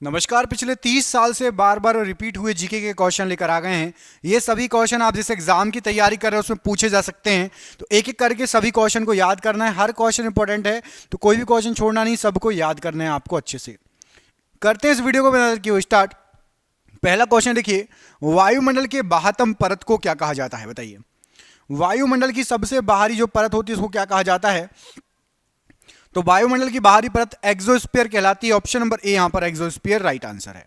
नमस्कार। पिछले 30 साल से बार बार रिपीट हुए जीके के क्वेश्चन लेकर आ गए हैं। ये सभी क्वेश्चन आप जिस एग्जाम की तैयारी कर रहे हो उसमें पूछे जा सकते हैं, तो एक एक करके सभी क्वेश्चन को याद करना है। हर क्वेश्चन इंपॉर्टेंट है, तो कोई भी क्वेश्चन छोड़ना नहीं, सबको याद करना है आपको अच्छे से। करते हैं इस वीडियो को बिना देर किए स्टार्ट। पहला क्वेश्चन देखिए, वायुमंडल के बाह्यतम परत को क्या कहा जाता है? बताइए, वायुमंडल की सबसे बाहरी जो परत होती है उसको क्या कहा जाता है? तो वायुमंडल की बाहरी परत एक्सोस्फीयर कहलाती है। ऑप्शन नंबर ए यहां पर एक्सोस्फीयर राइट आंसर है।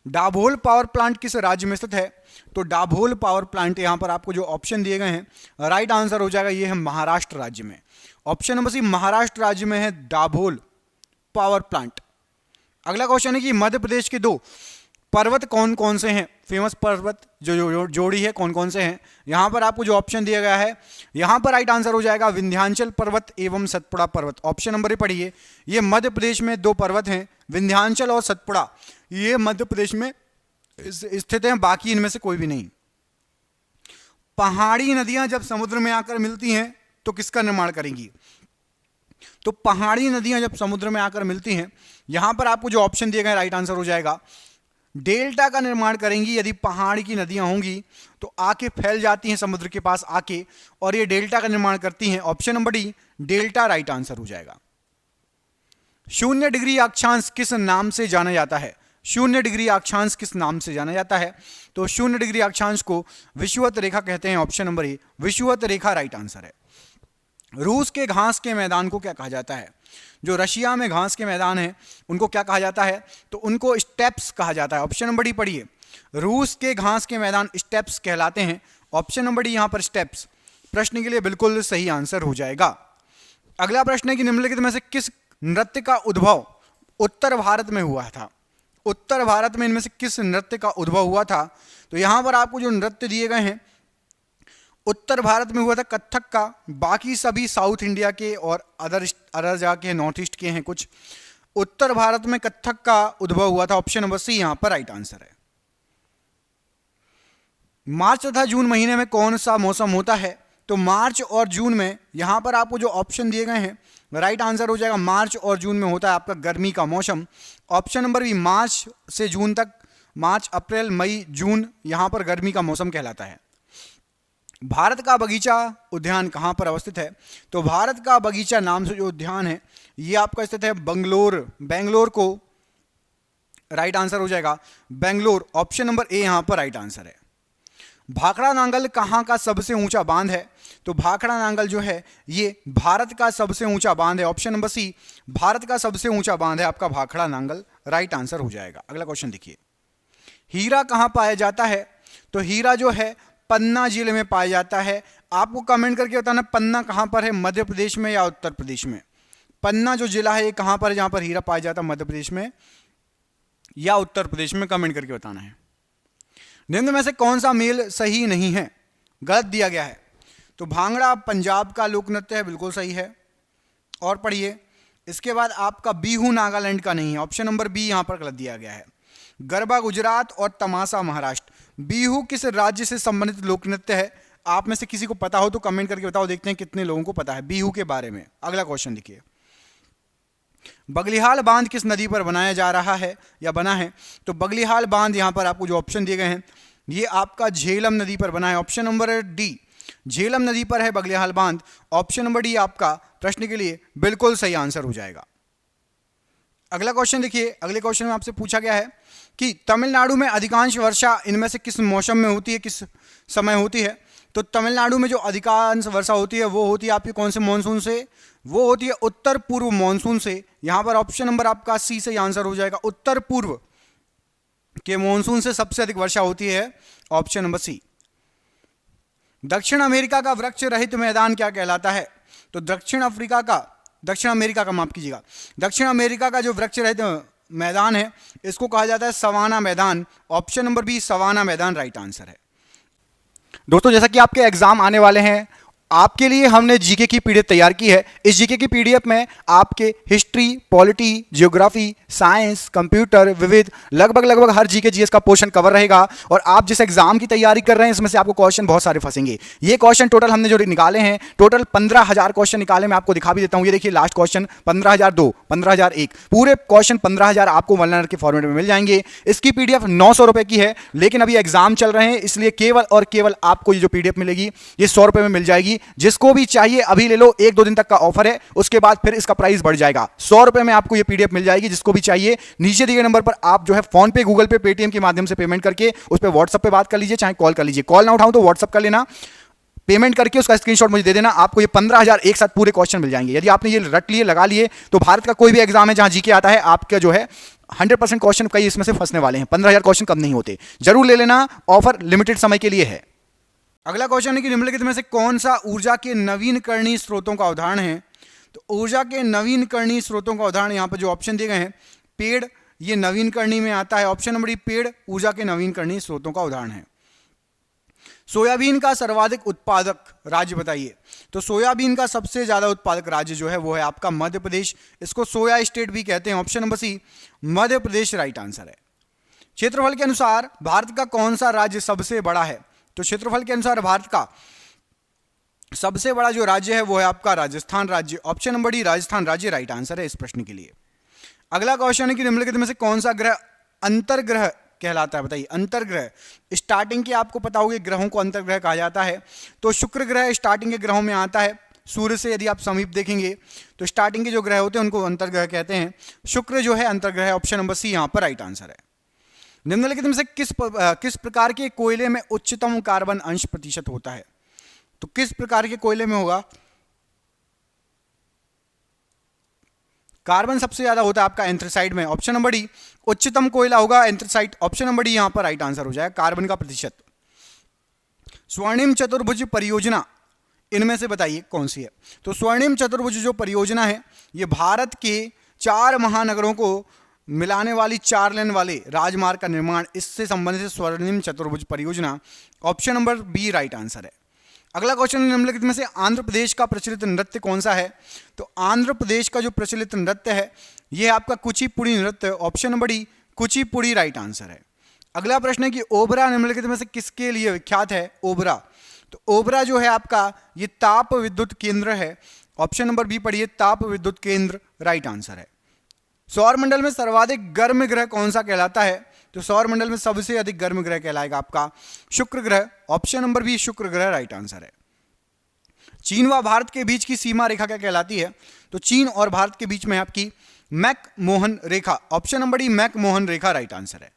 डाभोल पावर प्लांट किस राज्य में स्थित है? तो डाभोल पावर प्लांट यहां पर आपको जो ऑप्शन दिए गए हैं राइट आंसर हो जाएगा, ये है महाराष्ट्र राज्य में। ऑप्शन नंबर सी महाराष्ट्र राज्य में है डाभोल पावर प्लांट। अगला क्वेश्चन है कि मध्य प्रदेश के दो पर्वत कौन कौन से हैं? फेमस पर्वत जो जोड़ी है कौन कौन से हैं? यहां पर आपको जो ऑप्शन दिया गया है, यहां पर राइट आंसर हो जाएगा विंध्याचल पर्वत एवं सतपुड़ा पर्वत। ऑप्शन नंबर ए पढ़िए, ये मध्य प्रदेश में दो पर्वत हैं, विंध्याचल और सतपुड़ा, ये मध्य प्रदेश में स्थित हैं, बाकी इनमें से कोई भी नहीं। पहाड़ी नदियां जब समुद्र में आकर मिलती हैं तो किसका निर्माण करेंगी? तो पहाड़ी नदियां जब समुद्र में आकर मिलती हैं, यहां पर आपको जो ऑप्शन दिए गए राइट आंसर हो जाएगा डेल्टा का निर्माण करेंगी। यदि पहाड़ की नदियां होंगी तो आके फैल जाती हैं समुद्र के पास आके, और ये डेल्टा का निर्माण करती हैं। Option number D delta right answer हो जाएगा। 0 डिग्री अक्षांश किस नाम से जाना जाता है? 0 डिग्री अक्षांश किस नाम से जाना जाता है? तो 0 डिग्री अक्षांश को विषुवत रेखा कहते हैं। ऑप्शन नंबर ए विषुवत रेखा राइट आंसर है। रूस के घास के मैदान को क्या कहा जाता है? जो रशिया में घास के मैदान है उनको क्या कहा जाता है? तो उनको स्टेप्स कहा जाता है। ऑप्शन नंबर डी पढ़िए, रूस के घास के मैदान स्टेप्स कहलाते हैं। ऑप्शन नंबर डी यहां पर स्टेप्स प्रश्न के लिए बिल्कुल सही आंसर हो जाएगा। अगला प्रश्न है कि निम्नलिखित में से किस नृत्य का उद्भव उत्तर भारत में हुआ था? उत्तर भारत में इनमें से किस नृत्य का उद्भव हुआ था? तो यहां पर आपको जो नृत्य दिए गए हैं उत्तर भारत में हुआ था कथक का, बाकी सभी साउथ इंडिया के और अदर जगह के नॉर्थ ईस्ट के हैं कुछ। उत्तर भारत में कथक का उद्भव हुआ था। ऑप्शन नंबर सी यहां पर राइट आंसर है। मार्च तथा जून महीने में कौन सा मौसम होता है? तो मार्च और जून में यहां पर आपको जो ऑप्शन दिए गए हैं राइट आंसर हो जाएगा, मार्च और जून में होता है आपका गर्मी का मौसम। ऑप्शन नंबर बी मार्च से जून तक, मार्च अप्रैल मई जून, यहां पर गर्मी का मौसम कहलाता है। भारत का बगीचा उद्यान कहां पर अवस्थित है? तो भारत का बगीचा नाम से जो उद्यान है ये आपका स्थित है बेंगलोर को राइट आंसर हो जाएगा बेंगलोर। ऑप्शन नंबर ए यहां पर राइट आंसर है। भाखड़ा नांगल कहां का सबसे ऊंचा बांध है? तो भाखड़ा नांगल जो है ये भारत का सबसे ऊंचा बांध है। ऑप्शन नंबर सी भारत का सबसे ऊंचा बांध है आपका भाखड़ा नांगल, राइट आंसर हो जाएगा। अगला क्वेश्चन देखिए, हीरा कहां पाया जाता है? तो हीरा जो है पन्ना जिले में पाया जाता है। आपको कमेंट करके बताना पन्ना कहां पर है, मध्य प्रदेश में या उत्तर प्रदेश में? पन्ना जो जिला है ये कहां पर है जहां पर हीरा पाया जाता है, मध्य प्रदेश में या उत्तर प्रदेश में? कमेंट करके बताना है। निम्न में से कौन सा मेल सही नहीं है? गलत दिया गया है। तो भांगड़ा पंजाब का लोक नृत्य है, बिल्कुल सही है। और पढ़िए, इसके बाद आपका बीहू नागालैंड का नहीं है। ऑप्शन नंबर बी यहां पर गलत दिया गया है। गरबा गुजरात और तमाशा महाराष्ट्र। बीहू किस राज्य से संबंधित लोक नृत्य है? आप में से किसी को पता हो तो कमेंट करके बताओ, देखते हैं कितने लोगों को पता है बीहू के बारे में। अगला क्वेश्चन देखिए, बगलिहाल बांध किस नदी पर बनाया जा रहा है या बना है? तो बगलिहाल बांध यहां पर आपको जो ऑप्शन दिए गए हैं ये आपका झेलम नदी पर बना है। ऑप्शन नंबर डी झेलम नदी पर है बगलिहाल बांध। ऑप्शन नंबर डी आपका प्रश्न के लिए बिल्कुल सही आंसर हो जाएगा। अगला क्वेश्चन देखिए, अगले क्वेश्चन में आपसे पूछा गया है कि तमिलनाडु में अधिकांश वर्षा इनमें से किस मौसम में होती है, किस समय होती है? तो तमिलनाडु में जो अधिकांश वर्षा होती है वो होती है आपके कौन से मॉनसून से? वो होती है उत्तर पूर्व मॉनसून से। यहां पर ऑप्शन नंबर आपका सी से आंसर हो जाएगा, उत्तर पूर्व के मॉनसून से सबसे अधिक वर्षा होती है। Option number C. दक्षिण अमेरिका का वृक्ष रहित मैदान क्या कहलाता है? तो दक्षिण अमेरिका का जो वृक्ष रहित मैदान है इसको कहा जाता है सवाना मैदान। ऑप्शन नंबर बी सवाना मैदान राइट आंसर है। दोस्तों, जैसा कि आपके एग्जाम आने वाले हैं आपके लिए हमने जीके की पीडीएफ तैयार की है। इस जीके की पीडीएफ में आपके history, polity, geography, science, computer, विविध लगभग हर जीके जीएस का पोर्शन कवर रहेगा। और आप जिस एग्जाम की तैयारी कर रहे हैं इसमें से आपको क्वेश्चन बहुत सारे फंसेंगे। ये क्वेश्चन टोटल हमने जो निकाले हैं, टोटल 15,000 क्वेश्चन निकाले। मैं आपको दिखा भी देता हूं। ये देखिए लास्ट क्वेश्चन 15,002, 15,001, पूरे क्वेश्चन 15,000 आपको वन लाइनर के फॉर्मेट में मिल जाएंगे। इसकी पीडीएफ 900 रुपए की है, लेकिन अभी एग्जाम चल रहे हैं इसलिए केवल और केवल आपको ये जो पीडीएफ मिलेगी ये 100 रुपए में मिल जाएगी। जिसको भी चाहिए अभी ले लो, 1-2 दिन तक का ऑफर है, उसके बाद फिर इसका प्राइस बढ़ जाएगा। 100 रुपए में आपको ये पीडीएफ मिल जाएगी। जिसको भी चाहिए नीचे दिए गए नंबर पर आप जो है फोन पे, गूगल पे, पेटीएम के माध्यम से पेमेंट करके उस पर व्हाट्सएप पे बात कर लीजिए, चाहे कॉल कर लीजिए। कॉल ना उठाऊं तो व्हाट्सएप कर लेना, पेमेंट करके उसका स्क्रीनशॉट मुझे दे देना। आपको ये 15,000 एक साथ पूरे क्वेश्चन मिल जाएंगे। यदि आपने ये रट लिए, लगा लिए, तो भारत का कोई भी एग्जाम है जहां जीके आता है, आपका जो है 100% क्वेश्चन कई इसमें से फंसने वाले हैं। 15,000 क्वेश्चन कम नहीं होते। जरूर ले लेना, ऑफर लिमिटेड समय के लिए है। अगला क्वेश्चन है कि निम्नलिखित में से कौन सा ऊर्जा के नवीनकरणीय स्रोतों का उदाहरण है। तो ऊर्जा के नवीनकरणीय स्रोतों का उदाहरण यहां पर जो ऑप्शन दिए गए हैं, पेड़, ये नवीनकरणीय में आता है। ऑप्शन नंबर डी, पेड़ ऊर्जा के नवीनकरणीय स्रोतों का उदाहरण है। सोयाबीन का सर्वाधिक उत्पादक राज्य बताइए। तो सोयाबीन का सबसे ज्यादा उत्पादक राज्य जो है वो है आपका मध्य प्रदेश। इसको सोया स्टेट भी कहते हैं। ऑप्शन नंबर सी, मध्य प्रदेश राइट आंसर है। क्षेत्रफल के अनुसार भारत का कौन सा राज्य सबसे बड़ा है। तो क्षेत्रफल के अनुसार भारत का सबसे बड़ा जो राज्य है वो है आपका राजस्थान राज्य। ऑप्शन नंबर डी, राजस्थान राज्य राइट आंसर है इस प्रश्न के लिए। अगला क्वेश्चन है कि निम्नलिखित में से कौन सा ग्रह अंतर्ग्रह कहलाता है। बताइए अंतर्ग्रह। स्टार्टिंग के आपको पता होगा ग्रहों को अंतर्ग्रह कहा जाता है। तो शुक्र ग्रह स्टार्टिंग के ग्रहों में आता है। सूर्य से यदि आप समीप देखेंगे तो स्टार्टिंग के जो ग्रह होते हैं उनको अंतर्ग्रह कहते हैं। शुक्र जो है अंतर्ग्रह है। ऑप्शन नंबर सी यहां पर राइट आंसर है। निम्नलिखित में से किस प्रकार के कोयले में उच्चतम कार्बन अंश प्रतिशत होता है। तो किस प्रकार के कोयले में होगा कार्बन सबसे ज्यादा होता है आपका एंथ्रासाइट में। ऑप्शन नंबर डी, उच्चतम कोयला होगा एंथ्रासाइट। ऑप्शन नंबर डी यहां पर राइट आंसर हो जाएगा, कार्बन का प्रतिशत। स्वर्णिम चतुर्भुज परियोजना इनमें से बताइए कौन सी है। तो स्वर्णिम चतुर्भुज जो परियोजना है ये भारत के 4 महानगरों को मिलाने वाली 4 लेन वाले राजमार्ग का निर्माण, इससे संबंधित स्वर्णिम चतुर्भुज परियोजना। Option number B right answer है। अगला क्वेश्चन निम्नलिखित में से आंध्र प्रदेश का प्रचलित नृत्य कौन सा है। तो आंध्र प्रदेश का जो प्रचलित नृत्य है यह आपका कुचिपुड़ी नृत्य। Option number D, Kuchipudi right answer है। अगला प्रश्न है कि ओबरा निम्नलिखित में से किसके लिए विख्यात है। ओबरा, तो ओबरा जो है आपका ये ताप विद्युत केंद्र है। ऑप्शन नंबर बी पढ़िए, ताप विद्युत केंद्र राइट आंसर है। सौर मंडल में सर्वाधिक गर्म ग्रह कौन सा कहलाता है। तो सौर मंडल में सबसे अधिक गर्म ग्रह कहलाएगा आपका शुक्र ग्रह। ऑप्शन नंबर बी शुक्र ग्रह राइट आंसर है। चीन व भारत के बीच की सीमा रेखा क्या कहलाती है। तो चीन और भारत के बीच में आपकी मैक-मोहन रेखा। ऑप्शन नंबर डी मैक-मोहन रेखा राइट आंसर है।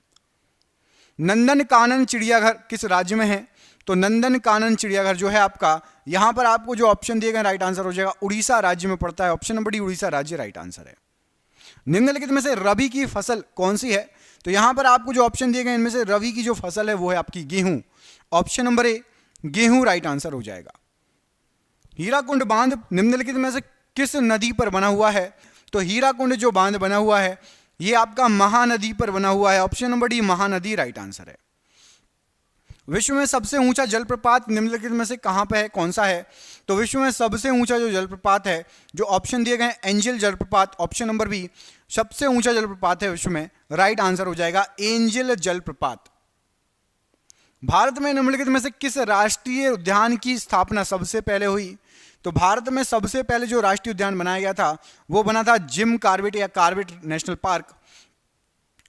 नंदनकानन चिड़ियाघर किस राज्य में है। तो नंदनकानन चिड़ियाघर जो है आपका, यहां पर आपको जो ऑप्शन दिए गए राइट आंसर हो जाएगा, उड़ीसा राज्य में पड़ता है। ऑप्शन नंबर डी उड़ीसा राज्य राइट आंसर है। निम्नलिखित में से रबी की फसल कौन सी है। तो यहां पर आपको जो ऑप्शन दिए गए इनमें से रबी की जो फसल है वो है आपकी गेहूं। ऑप्शन नंबर ए गेहूं राइट आंसर हो जाएगा। हीराकुंड बांध निम्नलिखित में से किस नदी पर बना हुआ है। तो हीराकुंड जो बांध बना हुआ है ये आपका महानदी पर बना हुआ है। Option number D Mahanadi right answer है। विश्व में सबसे ऊंचा जलप्रपात निम्नलिखित में से कहां पे है, कौन सा है। तो विश्व में सबसे ऊंचा जो जलप्रपात है, जो ऑप्शन दिए गए एंजल जलप्रपात। ऑप्शन नंबर बी सबसे ऊंचा जलप्रपात है विश्व में, राइट आंसर हो जाएगा एंजल जलप्रपात। भारत में निम्नलिखित में से किस राष्ट्रीय उद्यान की स्थापना सबसे पहले हुई। तो भारत में सबसे पहले जो राष्ट्रीय उद्यान बनाया गया था वो बना था जिम कॉर्बेट या Corbett national park.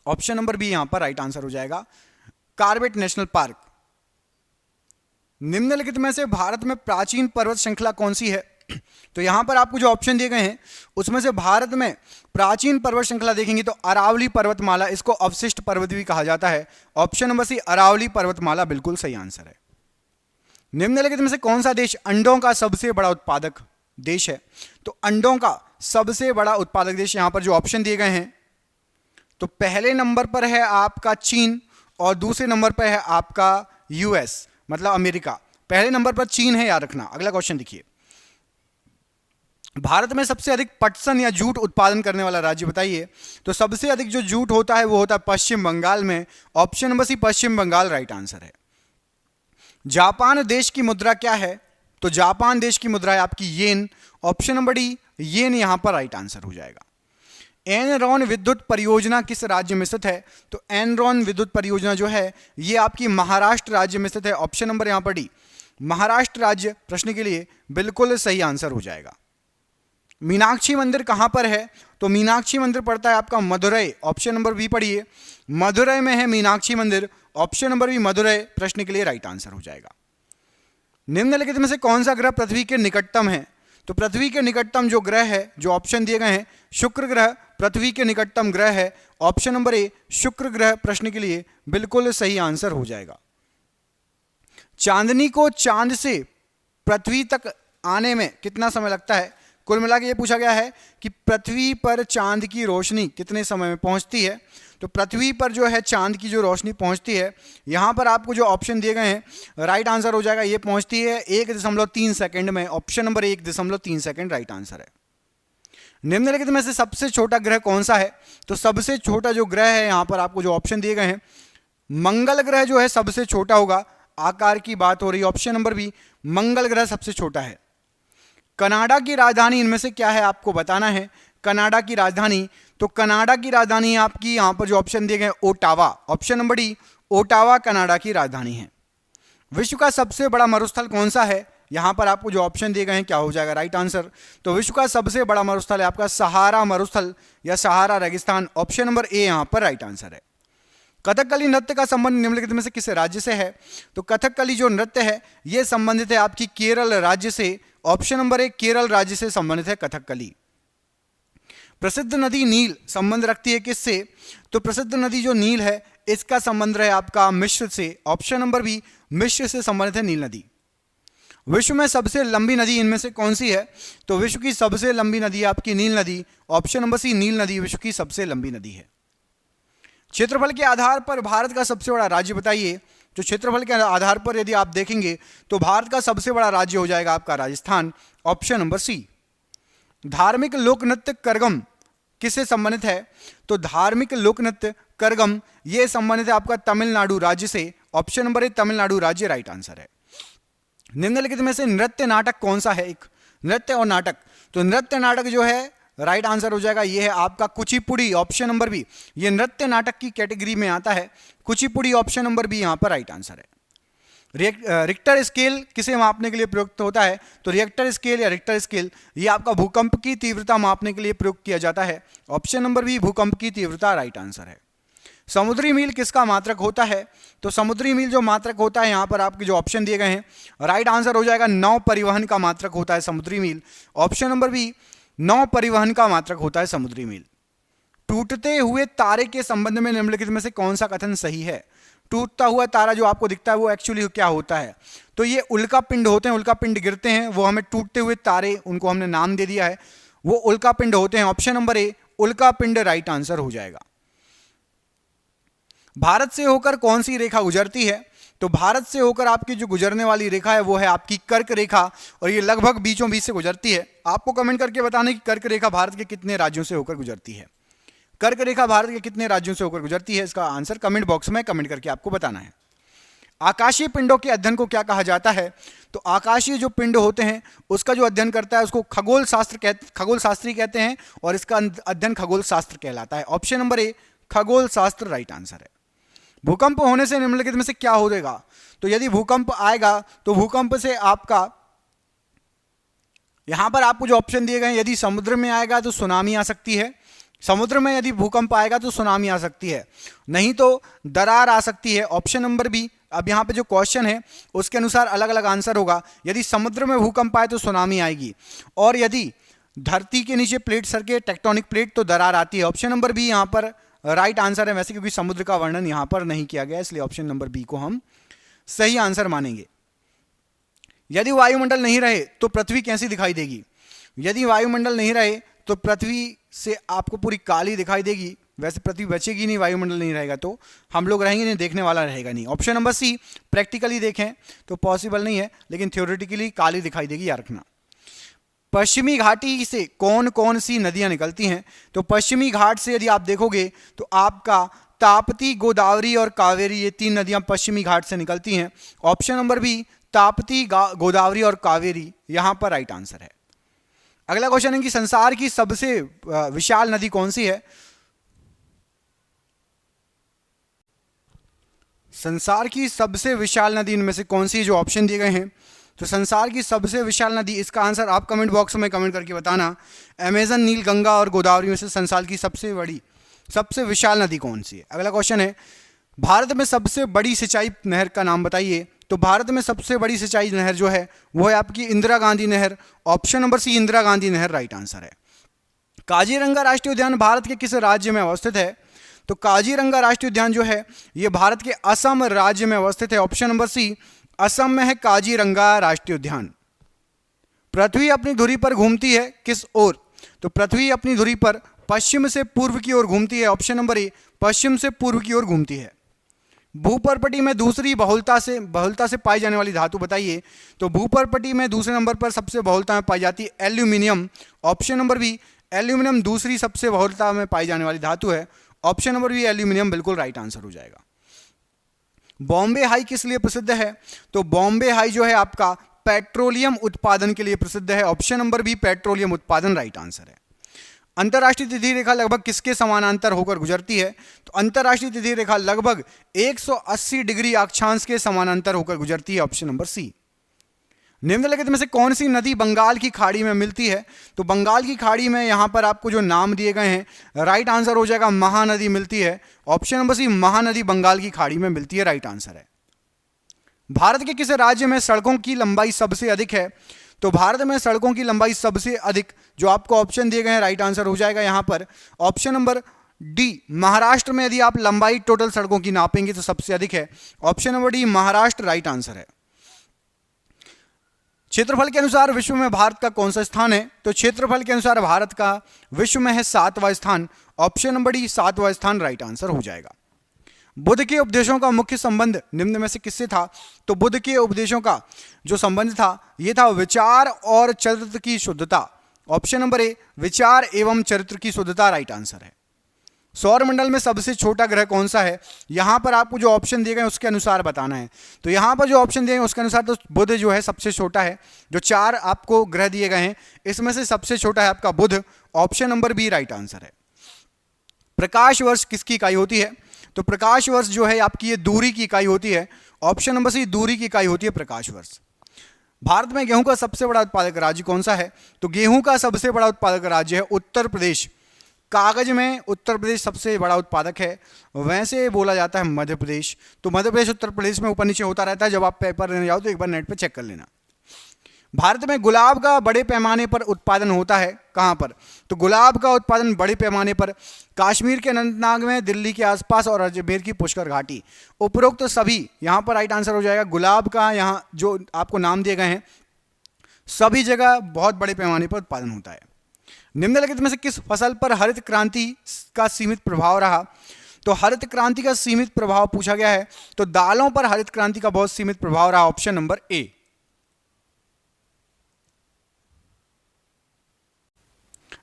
Option number B यहां पर राइट आंसर हो जाएगा, कॉर्बेट नेशनल पार्क। निम्नलिखित में से भारत में प्राचीन पर्वत श्रृंखला कौन सी है। तो यहां पर आपको जो ऑप्शन दिए गए हैं उसमें से भारत में प्राचीन पर्वत श्रृंखला देखेंगे तो अरावली पर्वतमाला, इसको अवशिष्ट पर्वत भी कहा जाता है। ऑप्शन नंबर सी अरावली पर्वतमाला बिल्कुल सही आंसर है। निम्नलिखित में से कौन सा देश अंडों का सबसे बड़ा उत्पादक देश है। तो अंडों का सबसे बड़ा उत्पादक देश यहां पर जो ऑप्शन दिए गए हैं, तो पहले नंबर पर है आपका चीन और दूसरे नंबर पर है आपका यूएस, मतलब अमेरिका। पहले नंबर पर चीन है, याद रखना। अगला क्वेश्चन देखिए, भारत में सबसे अधिक पटसन या जूट उत्पादन करने वाला राज्य बताइए। तो सबसे अधिक जो जूट होता है वो होता है पश्चिम बंगाल में। ऑप्शन नंबर सी पश्चिम बंगाल राइट आंसर है। जापान देश की मुद्रा क्या है। तो जापान देश की मुद्रा है आपकी येन। ऑप्शन नंबर डी येन यहां पर राइट आंसर हो जाएगा। एनरॉन विद्युत परियोजना किस राज्य में स्थित है? तो एनरॉन विद्युत परियोजना जो है ये आपकी महाराष्ट्र राज्य में स्थित है। ऑप्शन नंबर यहां पर डी महाराष्ट्र राज्य प्रश्न के लिए बिल्कुल सही आंसर हो जाएगा। मीनाक्षी मंदिर कहां पर है? तो मीनाक्षी मंदिर पड़ता है आपका मदुरई। ऑप्शन नंबर बी पढ़िए, मदुरई में है मीनाक्षी मंदिर। ऑप्शन नंबर बी मदुरई प्रश्न के लिए राइट आंसर हो जाएगा। निम्नलिखित में से कौन सा ग्रह पृथ्वी के निकटतम है? तो पृथ्वी के निकटतम जो ग्रह है, जो ऑप्शन दिए गए हैं, शुक्र ग्रह पृथ्वी के निकटतम ग्रह है। ऑप्शन नंबर ए शुक्र ग्रह प्रश्न के लिए बिल्कुल सही आंसर हो जाएगा। चांदनी को चांद से पृथ्वी तक आने में कितना समय लगता है? कुल मिला के ये पूछा गया है कि पृथ्वी पर चांद की रोशनी कितने समय में पहुंचती है। तो पृथ्वी पर जो है चांद की जो रोशनी पहुंचती है, यहां पर आपको जो ऑप्शन दिए गए हैं राइट आंसर हो जाएगा। ये पहुंचती है 1.3 सेकंड में। Option number 1.3 second right answer है। निम्नलिखित में से सबसे छोटा ग्रह कौन सा है? तो सबसे छोटा जो ग्रह है यहां पर आपको जो ऑप्शन दिए गए हैं, मंगल ग्रह जो है सबसे छोटा होगा। आकार की बात हो रही है, ऑप्शन नंबर बी मंगल ग्रह सबसे छोटा है। कनाडा की राजधानी इनमें से क्या है आपको बताना है। कनाडा की राजधानी, तो कनाडा की राजधानी आपकी यहां पर जो ऑप्शन दिए गए Ottawa. Option number D Ottawa Canada की राजधानी है। विश्व का सबसे बड़ा मरुस्थल कौन सा है? यहां पर आपको जो ऑप्शन दिए गए हैं क्या हो जाएगा राइट आंसर? तो विश्व का सबसे बड़ा मरुस्थल है आपका सहारा मरुस्थल या सहारा रेगिस्तान। ऑप्शन नंबर ए यहां पर राइट आंसर है। कथकली नृत्य का संबंध निम्नलिखित में से किस राज्य से है? तो कथकली जो नृत्य है यह संबंधित है आपकी केरल राज्य से। ऑप्शन नंबर ए केरल राज्य से संबंधित है कथकली। प्रसिद्ध नदी नील संबंध रखती है किससे? तो प्रसिद्ध नदी जो नील है इसका संबंध है आपका मिस्र से। ऑप्शन नंबर बी मिस्र से संबंधित है नील नदी। विश्व में सबसे लंबी नदी इनमें से कौन सी है? तो विश्व की सबसे लंबी नदी आपकी नील नदी। ऑप्शन नंबर सी नील नदी विश्व की सबसे लंबी नदी है। क्षेत्रफल के आधार पर भारत का सबसे बड़ा राज्य बताइए। जो क्षेत्रफल के आधार पर यदि आप देखेंगे तो भारत का सबसे बड़ा राज्य हो जाएगा आपका राजस्थान। ऑप्शन नंबर सी। धार्मिक लोक नृत्य करगम किससे संबंधित है? तो धार्मिक लोक नृत्य करगम ये संबंधित है आपका तमिलनाडु राज्य से। ऑप्शन नंबर ए तमिलनाडु राज्य राइट आंसर है। निम्नलिखित में से नृत्य नाटक कौन सा है? एक नृत्य और नाटक, तो नृत्य नाटक जो है राइट आंसर हो जाएगा ये है आपका कुचिपुड़ी। ऑप्शन नंबर बी ये नृत्य नाटक की कैटेगरी में आता है कुचिपुड़ी। ऑप्शन नंबर बी यहां पर राइट आंसर है। रिक्टर स्केल किसे मापने के लिए प्रयुक्त होता है? तो रिएक्टर स्केल या रिक्टर स्केल ये आपका भूकंप की तीव्रता मापने के लिए प्रयुक्त किया जाता है। ऑप्शन नंबर बी भूकंप की तीव्रता राइट आंसर है। समुद्री मील किसका मात्रक होता है? तो समुद्री मील जो मात्रक होता है यहां पर आपके जो ऑप्शन दिए गए हैं राइट आंसर हो जाएगा नौ परिवहन का मात्रक होता है समुद्री मील। ऑप्शन नंबर बी नौ परिवहन का मात्रक होता है समुद्री मील। टूटते हुए तारे के संबंध में निम्नलिखित में से कौन सा कथन सही है? टूटता हुआ तारा जो आपको दिखता है वो एक्चुअली क्या होता है? तो ये उल्का पिंड होते हैं, उल्का पिंड गिरते हैं, वो हमें टूटते हुए तारे उनको हमने नाम दे दिया है, वो उल्का पिंड होते हैं। ऑप्शन नंबर ए उल्का पिंड राइट आंसर हो जाएगा। भारत से होकर कौन सी रेखा गुजरती है? तो भारत से होकर आपकी जो गुजरने वाली रेखा है वो है आपकी कर्क रेखा और ये लगभग बीचों बीच से गुजरती है। आपको कमेंट करके बताना कि कर्क रेखा भारत के कितने राज्यों से होकर गुजरती है। कर्क रेखा भारत के कितने राज्यों से होकर गुजरती है, इसका आंसर कमेंट बॉक्स में कमेंट करके आपको बताना है। आकाशीय पिंडों के अध्ययन को क्या कहा जाता है? तो आकाशीय जो पिंड होते हैं उसका जो अध्ययन करता है उसको खगोल शास्त्री कहते हैं और इसका अध्ययन खगोल शास्त्र कहलाता है। ऑप्शन नंबर ए खगोल शास्त्र राइट आंसर है। भूकंप होने से निम्नलिखित में से क्या हो जाएगा? तो यदि भूकंप आएगा तो भूकंप से आपका यहां पर आपको जो ऑप्शन दिए गए हैं, यदि समुद्र में आएगा तो सुनामी आ सकती है, समुद्र में यदि भूकंप आएगा तो सुनामी आ सकती है, नहीं तो दरार आ सकती है। Option number B. अब यहां पे जो क्वेश्चन है उसके अनुसार अलग अलग आंसर होगा। यदि समुद्र में भूकंप आए तो सुनामी आएगी और यदि धरती के नीचे प्लेट सरके टेक्टोनिक प्लेट तो दरार आती है। ऑप्शन नंबर बी यहां पर राइट आंसर है। वैसे क्योंकि समुद्र का वर्णन यहां पर नहीं किया गया इसलिए ऑप्शन नंबर बी को हम सही आंसर मानेंगे। यदि वायुमंडल नहीं रहे तो पृथ्वी कैसी दिखाई देगी? यदि वायुमंडल नहीं रहे तो पृथ्वी से आपको पूरी काली दिखाई देगी। वैसे पृथ्वी बचेगी नहीं, वायुमंडल नहीं रहेगा तो हम लोग रहेंगे नहीं, देखने वाला रहेगा नहीं। ऑप्शन नंबर सी प्रैक्टिकली देखें तो पॉसिबल नहीं है लेकिन थ्योरेटिकली काली दिखाई देगी, याद रखना। पश्चिमी घाटी से कौन कौन सी नदियां निकलती हैं? तो पश्चिमी घाट से यदि आप देखोगे तो आपका ताप्ती, गोदावरी और कावेरी ये तीन नदियां पश्चिमी घाट से निकलती हैं। Option number B Tapti, Godavari और कावेरी यहां पर राइट आंसर है। अगला क्वेश्चन है कि संसार की सबसे विशाल नदी कौन सी है? संसार की सबसे विशाल नदी इनमें से कौन सी है? जो ऑप्शन दिए गए हैं, तो संसार की सबसे विशाल नदी, इसका आंसर आप कमेंट बॉक्स में कमेंट करके बताना। अमेजन, नील, गंगा और गोदावरी में से संसार की सबसे विशाल नदी कौन सी है? अगला क्वेश्चन है भारत में सबसे बड़ी सिंचाई नहर का नाम बताइए। तो भारत में सबसे बड़ी सिंचाई नहर जो है वो है आपकी इंदिरा गांधी नहर। Option number C, Indira Gandhi नहर राइट आंसर है। काजीरंगा राष्ट्रीय उद्यान भारत के किस राज्य में अवस्थित है? तो काजीरंगा राष्ट्रीय उद्यान जो है ये भारत के असम राज्य में अवस्थित है। ऑप्शन नंबर सी, असम में है काजीरंगा राष्ट्रीय उद्यान। पृथ्वी अपनी धुरी पर घूमती है किस ओर? तो पृथ्वी अपनी धुरी पर पश्चिम से पूर्व की ओर घूमती है। ऑप्शन नंबर ए, पश्चिम से पूर्व की ओर घूमती है। भूपर्पटी में दूसरी बहुलता से पाई जाने वाली धातु बताइए। तो भूपर्पटी में दूसरे नंबर पर सबसे बहुलता में पाई जाती है aluminium. Option number B, aluminium दूसरी सबसे बहुलता में पाई जाने वाली धातु है। ऑप्शन नंबर बी, एल्यूमिनियम बिल्कुल राइट आंसर हो जाएगा। बॉम्बे हाई किस लिए प्रसिद्ध है? तो बॉम्बे हाई जो है आपका पेट्रोलियम उत्पादन के लिए प्रसिद्ध है। ऑप्शन नंबर बी, पेट्रोलियम उत्पादन राइट आंसर है। अंतरराष्ट्रीय तिथि रेखा लगभग किसके समानांतर होकर गुजरती है? तो अंतरराष्ट्रीय तिथि रेखा लगभग 180 डिग्री अक्षांश के समानांतर होकर गुजरती है। Option number C. निम्नलिखित में से कौन सी नदी बंगाल की खाड़ी में मिलती है? तो बंगाल की खाड़ी में यहां पर आपको जो नाम दिए गए हैं राइट आंसर हो जाएगा महानदी मिलती है। Option number C, Mahanadi Bengal की खाड़ी में मिलती है राइट आंसर है। भारत के किस राज्य में सड़कों की लंबाई सबसे अधिक है? तो भारत में सड़कों की लंबाई सबसे अधिक जो आपको ऑप्शन दिए गए हैं राइट आंसर हो जाएगा यहां पर ऑप्शन नंबर डी, महाराष्ट्र में। यदि आप लंबाई टोटल सड़कों की नापेंगे तो सबसे अधिक है। Option number D, Maharashtra right answer है। क्षेत्रफल के अनुसार विश्व में भारत का कौन सा स्थान है? तो क्षेत्रफल के अनुसार भारत का विश्व में है 7वां स्थान। ऑप्शन नंबर डी, 7वां स्थान राइट आंसर हो जाएगा। बुद्ध के उपदेशों का मुख्य संबंध निम्न में से किससे था? तो बुद्ध के उपदेशों का जो संबंध था यह था विचार और चरित्र की शुद्धता। ऑप्शन नंबर ए, विचार एवं चरित्र की शुद्धता राइट आंसर है। सौरमंडल में सबसे छोटा ग्रह कौन सा है? यहां पर आपको जो ऑप्शन दिए गए उसके अनुसार बताना है। तो यहां पर जो ऑप्शन दिए गए उसके अनुसार तो बुध जो है सबसे छोटा है। जो 4 आपको ग्रह दिए गए हैं इसमें से सबसे छोटा है आपका Budh. Option number B right answer है। प्रकाश वर्ष किसकी इकाई होती है? तो प्रकाश वर्ष जो है आपकी ये दूरी की इकाई होती है। ऑप्शन नंबर सी, दूरी की इकाई होती है प्रकाश वर्ष। भारत में गेहूं का सबसे बड़ा उत्पादक राज्य कौन सा है? तो गेहूं का सबसे बड़ा उत्पादक राज्य है उत्तर प्रदेश। कागज में उत्तर प्रदेश सबसे बड़ा उत्पादक है। वैसे बोला जाता है मध्य प्रदेश। तो मध्य प्रदेश उत्तर प्रदेश में ऊपर नीचे होता रहता है। जब आप पेपर लेने जाओ तो एक बार नेट पे चेक कर लेना। भारत में गुलाब का बड़े पैमाने पर उत्पादन होता है कहां पर? तो गुलाब का उत्पादन बड़े पैमाने पर कश्मीर के अनंतनाग में, दिल्ली के आसपास और अजमेर की पुष्कर घाटी। उपरोक्त तो सभी यहां पर राइट आंसर हो जाएगा। गुलाब का यहां जो आपको नाम दिए गए हैं सभी जगह बहुत बड़े पैमाने पर उत्पादन होता है। निम्नलिखित में से किस फसल पर हरित क्रांति का सीमित प्रभाव रहा? तो हरित क्रांति का सीमित प्रभाव पूछा गया है तो दालों पर हरित क्रांति का बहुत सीमित प्रभाव रहा। Option number A.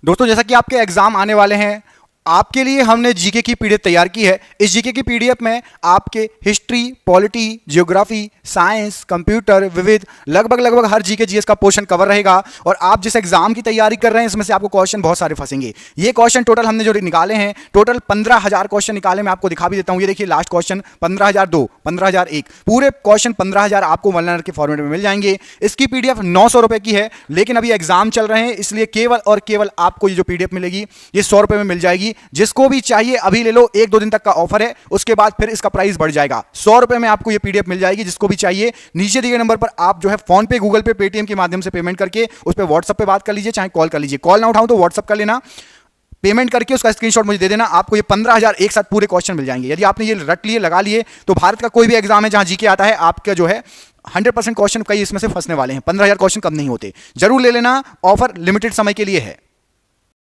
दोस्तों जैसा कि आपके एग्जाम आने वाले हैं आपके लिए हमने जीके की पीडीएफ तैयार की है। इस जीके की पीडीएफ में आपके history, polity, geography, science, computer, विविध लगभग हर जीके जीएस का पोर्शन कवर रहेगा। और आप जिस एग्जाम की तैयारी कर रहे हैं इसमें से आपको क्वेश्चन बहुत सारे फंसेंगे। ये क्वेश्चन टोटल हमने जो निकाले हैं टोटल 15,000 क्वेश्चन निकाले। मैं आपको दिखा भी देता हूं। ये देखिए लास्ट क्वेश्चन 15,002, 15,001 पूरे क्वेश्चन 15,000 आपको वनलाइनर के फॉर्मेट में मिल जाएंगे। इसकी पीडीएफ 900 रुपए की है लेकिन अभी एग्जाम चल रहे हैं इसलिए केवल और केवल आपको ये जो पीडीएफ मिलेगी ये 100 रुपए में मिल जाएगी। जिसको भी चाहिए अभी ले लो, 1-2 दिन तक का ऑफर है, उसके बाद फिर इसका प्राइस बढ़ जाएगा। 100 रुपए में आपको ये पीडीएफ मिल जाएगी। जिसको भी चाहिए नीचे दिए गए नंबर पर आप जो है फोन पे, गूगल पे, पेटीएम के माध्यम से पेमेंट करके उस पर व्हाट्सएप पे बात कर लीजिए, चाहे कॉल कर लीजिए। कॉल ना उठाऊं तो व्हाट्सएप कर लेना, पेमेंट करके उसका स्क्रीनशॉट मुझे दे देना। आपको ये 15,000 एक साथ पूरे क्वेश्चन मिल जाएंगे। यदि आपने ये रट लिए, लगा लिए तो भारत का कोई भी एग्जाम है जहां जीके आता है आपका जो है 100% क्वेश्चन कई इसमें से फंसने वाले हैं। 15,000 क्वेश्चन कम नहीं होते। जरूर ले लेना, ऑफर लिमिटेड समय के लिए है।